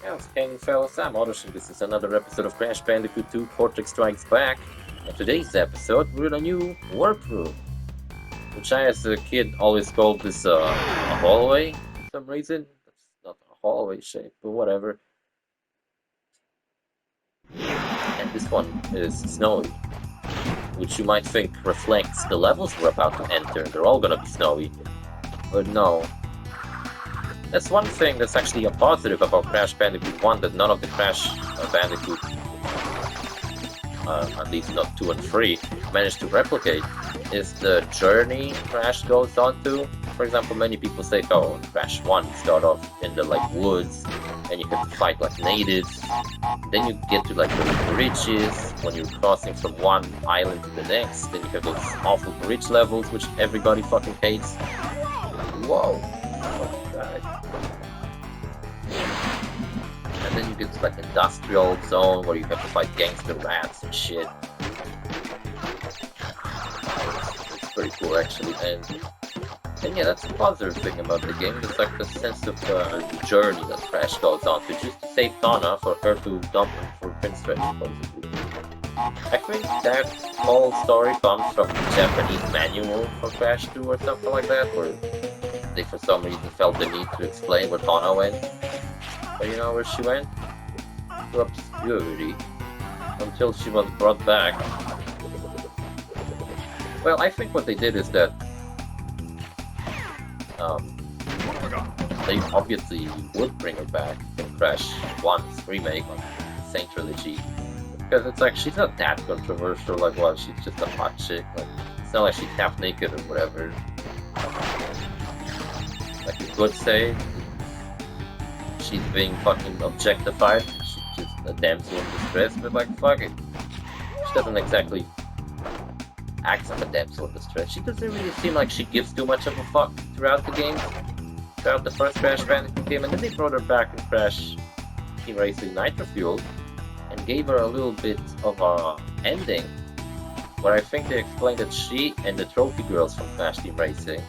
How's it going, fellas? I'm OrosZ, and this is another episode of Crash Bandicoot 2 Cortex Strikes Back. In today's episode, we're in a new warp room, which I, as a kid, always called this a hallway for some reason. It's not a hallway shape, but whatever. And this one is snowy, which you might think reflects the levels we're about to enter. They're all gonna be snowy, but no. That's one thing that's actually a positive about Crash Bandicoot 1 that none of the Crash Bandicoot, at least not 2 and 3, managed to replicate, is the journey Crash goes on to. For example, many people say, oh, in Crash 1 you start off in the woods, and you have to fight like natives, then you get to like the bridges, when you're crossing from one island to the next, then you have those awful bridge levels, which everybody fucking hates. Whoa! And then you get to like industrial zone where you have to fight gangster rats and shit. It's pretty cool actually, and yeah, that's a positive thing about the game. It's like the sense of journey that Crash goes on to just to save Donna for her to dump him for Prince Red, supposedly. I think that whole story comes from the Japanese manual for Crash 2 or something like that, where they for some reason felt the need to explain where Donna went. But you know where she went? To obscurity. Until she was brought back. Well, I think what they did is that they obviously would bring her back in Crash 1's remake on the Saint Trilogy. Because it's like, she's not that controversial, like, well, she's just a hot chick. Like, it's not like she's half naked or whatever. Like, you could say she's being fucking objectified, she's just a damsel in distress, but like, fuck it. She doesn't exactly act like a damsel in distress. She doesn't really seem like she gives too much of a fuck throughout the game, throughout the first Crash Bandicoot game, and then they brought her back in Crash Team Racing Nitro Fuel, and gave her a little bit of a ending, where I think they explained that she and the trophy girls from Crash Team Racing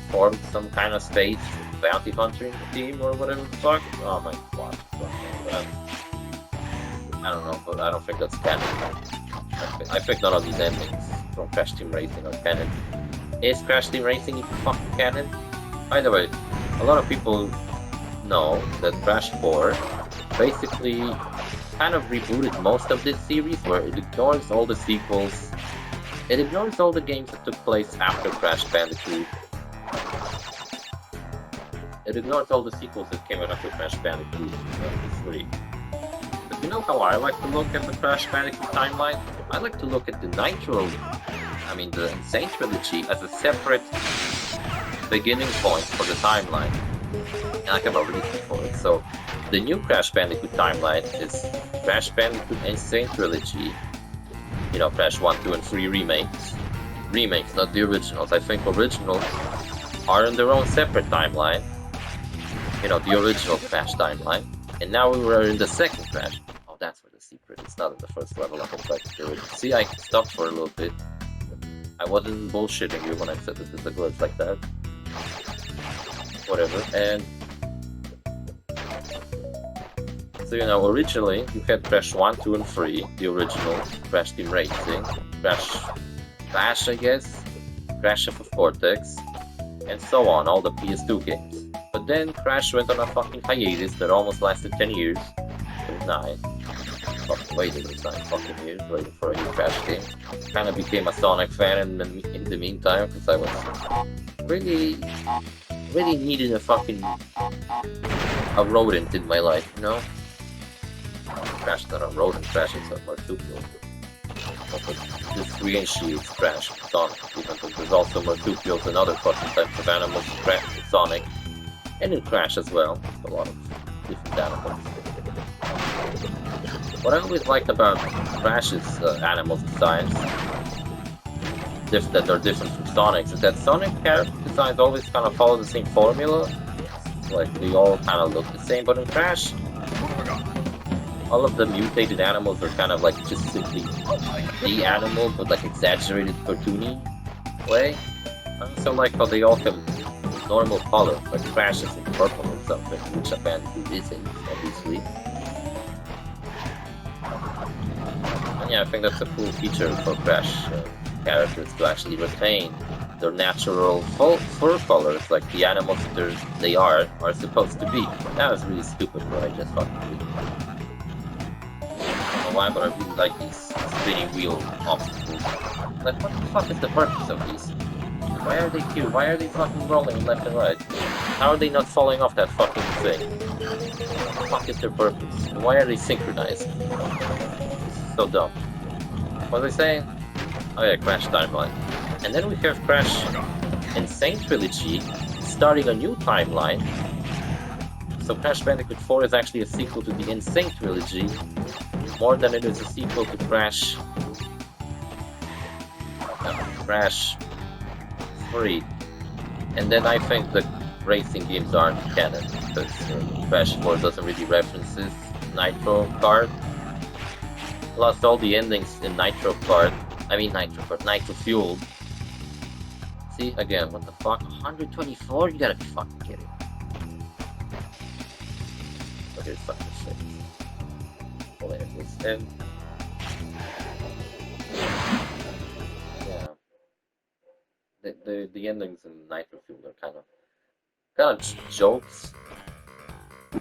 formed some kind of space bounty hunter team or whatever the fuck. Oh my god. I don't know, but I don't think that's canon. I think none of these endings from Crash Team Racing are canon. Is Crash Team Racing even fucking canon? By the way, a lot of people know that Crash 4 basically kind of rebooted most of this series, where it ignores all the sequels. It ignores all the games that took place after Crash Bandicoot. It ignores all the sequels that came out after Crash Bandicoot 3. But you know how I like to look at the Crash Bandicoot timeline? I like to look at the the Insane Trilogy as a separate beginning point for the timeline. And I have a reason for it. So, the new Crash Bandicoot timeline is Crash Bandicoot Insane Trilogy. You know, Crash 1, 2, and 3 remakes. Remakes, not the originals. I think originals are in their own separate timeline. You know, the original Crash timeline. And now we were in the second Crash. Oh, that's where the secret is, not in the first level. I can try to do it. See, I stopped for a little bit. I wasn't bullshitting you when I said that it's a glitch like that. Whatever. And so, you know, originally you had Crash 1, 2, and 3, the original Crash Team Racing, Crash, I guess, Crash of Cortex, and so on, all the PS2 games. But then Crash went on a fucking hiatus that almost lasted 10 years. It was 9. Fucking waited, it was 9 fucking years waiting for a new Crash game. Kinda became a Sonic fan in the meantime, because I was really needed a rodent in my life, you know? Crash not a rodent, Crash is a marsupial. This reinitiates Crash and Sonic, even though there's also marsupials and other fucking types of animals in Crash and Sonic. And in Crash as well, a lot of different animals. What I always liked about Crash's animal designs, that are different from Sonic's, is that Sonic character designs always kind of follow the same formula. Like, they all kind of look the same, but in Crash, all of the mutated animals are kind of like just simply the animal, but like exaggerated, cartoony way. I also like how they all have normal color, like Crash is in purple or something, which a Bandicoot isn't, obviously. And yeah, I think that's a cool feature for Crash characters to actually retain their natural fur colors, like the animals they are supposed to be. That was really stupid, but I just fucking did. I don't know why, but I really like these spinning wheel obstacles. Like, what the fuck is the purpose of these? Why are they cute? Why are they fucking rolling left and right? How are they not falling off that fucking thing? What the fuck is their purpose? Why are they synchronized? So dumb. What was I saying? Oh yeah, Crash timeline. And then we have Crash Insane Trilogy starting a new timeline. So Crash Bandicoot 4 is actually a sequel to the Insane Trilogy, more than it is a sequel to Crash 3. And then I think the racing games aren't canon, because Crash 4 doesn't really reference Nitro Kart. Plus all the endings in Nitro Fuel. See, again, what the fuck? 124? You gotta be fucking kidding. Look at fucking shit. Hilarious. And yeah. The endings in Nitro Fuel are kind of jokes. You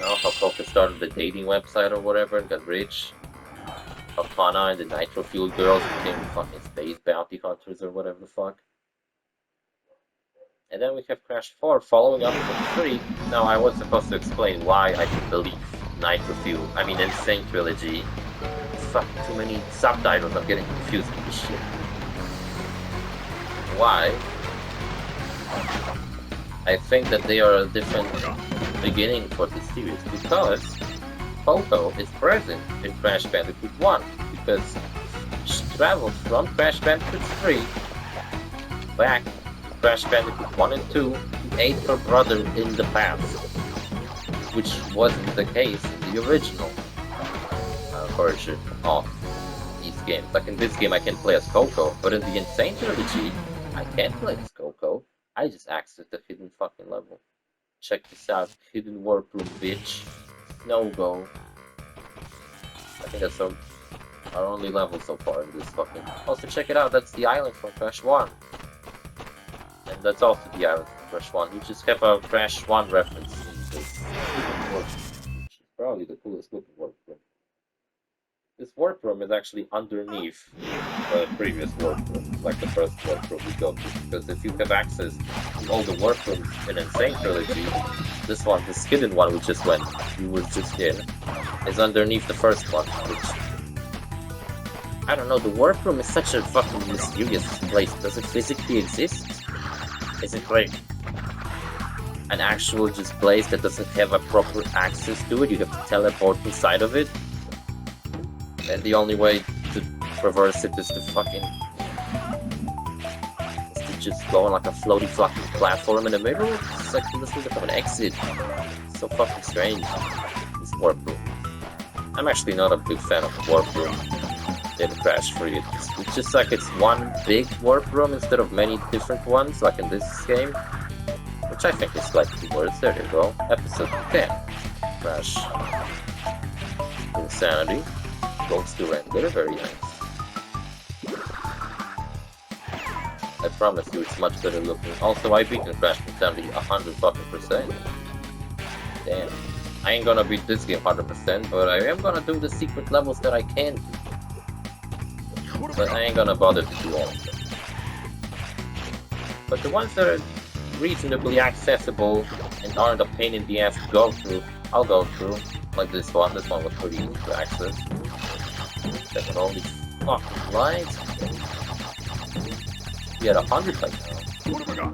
know, how Coca started the dating website or whatever and got rich. How Tana and the Nitro Fuel girls became fucking space bounty hunters or whatever the fuck. And then we have Crash 4 following up from 3. Now I was supposed to explain why I can believe Insane Trilogy. Fuck, too many subtitles, I'm getting confused with this shit. Why? I think that they are a different beginning for this series, because Coco is present in Crash Bandicoot 1, because she travels from Crash Bandicoot 3 back to Crash Bandicoot 1 and 2 to aid her brother in the past, which wasn't the case in the original version of these games. Like in this game I can play as Coco, but in the Insane Trilogy I can't play as Coco. I just accessed the hidden fucking level. Check this out, hidden warp room, bitch. No go. I think that's our only level so far in this fucking... Also check it out, that's the island from Crash 1. And that's also the island from Crash 1. You just have a Crash 1 reference in this warp, which is probably the coolest looking warp room. This warp room is actually underneath the previous warp room, like the first warp room we go to. Because if you have access to all the warp rooms in Insane Trilogy, this hidden one we just in, is underneath the first one, which... I don't know, the warp room is such a fucking mysterious place. Does it physically exist? Is it like an actual just place that doesn't have a proper access to it? You have to teleport inside of it? And the only way to traverse it is to just go on like a floaty fucking platform in the middle? It's like this doesn't have an exit. It's so fucking strange. This warp room. I'm actually not a big fan of the warp room in Crash 3. It's just like it's one big warp room instead of many different ones, like in this game. Which I think is slightly worse. There you go. Episode 10. Crash Insanity. Goes to render, very nice. I promise you it's much better looking. Also, I beat Crash Insanity 100%. Damn. I ain't gonna beat this game 100%, but I am gonna do the secret levels that I can do. But I ain't gonna bother to do all of them. But the ones that are reasonably accessible and aren't a pain in the ass to go through, I'll go through. Like this one. This one was pretty easy to access. Checking all these fucking lights. We had 100 right now.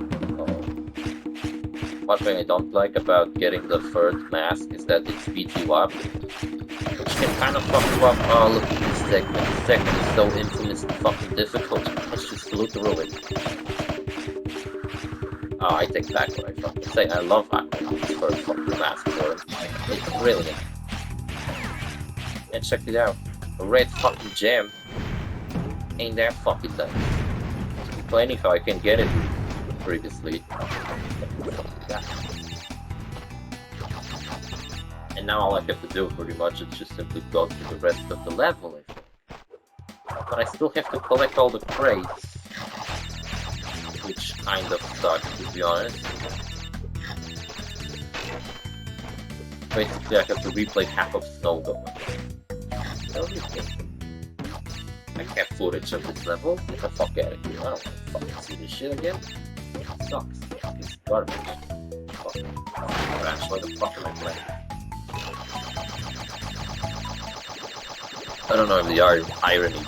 One thing I don't like about getting the third mask is that it speeds you up, which can kind of fuck you up. Oh, look at this segment. This segment is so infamously fucking difficult. Let's just flew through it. Oh, I take back what I fucking say. I love Aquaman's first fucking mask form. It's brilliant. And check it out. A red fucking gem. Ain't that fucking nice. Complaining how I can get it previously. that. And now all I have to do pretty much is just simply go through the rest of the level, I think. But I still have to collect all the crates, which kind of sucks, to be honest. Basically, I have to replay half of Snow Dome. I have footage of this level. Get the fuck out of here. I don't want to fucking see this shit again. It sucks. It's garbage. Fucking Crash, why the fuck am I playing? I don't know if the irony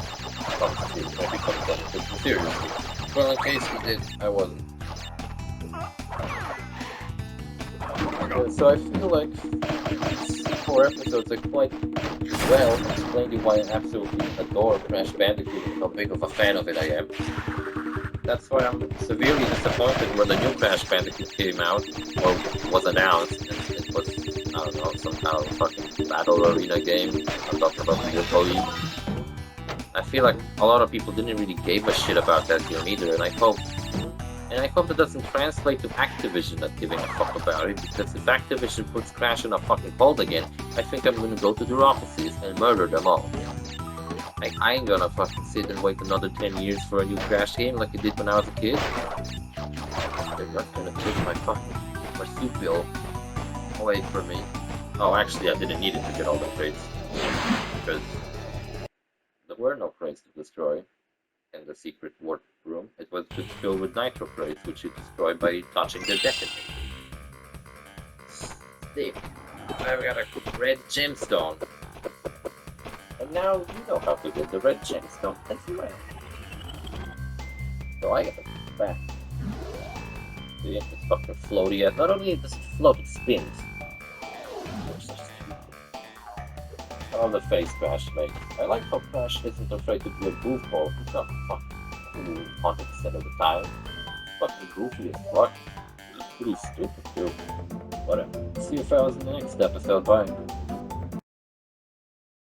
becomes anything seriously. Well, in case you did, I wasn't. So I feel like these 4 episodes are quite well explaining why I absolutely adore Crash Bandicoot and how big of a fan of it I am. That's why I'm severely disappointed when the new Crash Bandicoot came out, or was announced, and it was, I don't know, some kind of fucking battle arena game. I'm talking about the League. I feel like a lot of people didn't really give a shit about that game either, and I hope it doesn't translate to Activision not giving a fuck about it, because if Activision puts Crash in a fucking fold again, I think I'm gonna go to their offices and murder them all. Like, I ain't gonna fucking sit and wait another 10 years for a new Crash game like I did when I was a kid. They're not gonna take my fucking marsupial away from me. Oh, actually, I didn't need it to get all the crates, because there were no crates to destroy in the secret warp room. It was just filled with nitro crates, which you destroy by touching the detonator. Sick. I've got a red gemstone. And now you know how to get the red gemstone as well. So I gotta go back. See, it's fucking floaty. Not only does it float, it spins. I love the face Crash makes. I like how Crash isn't afraid to be a goofball. He's not fucking cool 100% of the time. Fucking goofy as fuck. He's pretty stupid too. Whatever. See you fellas in the next episode. Bye.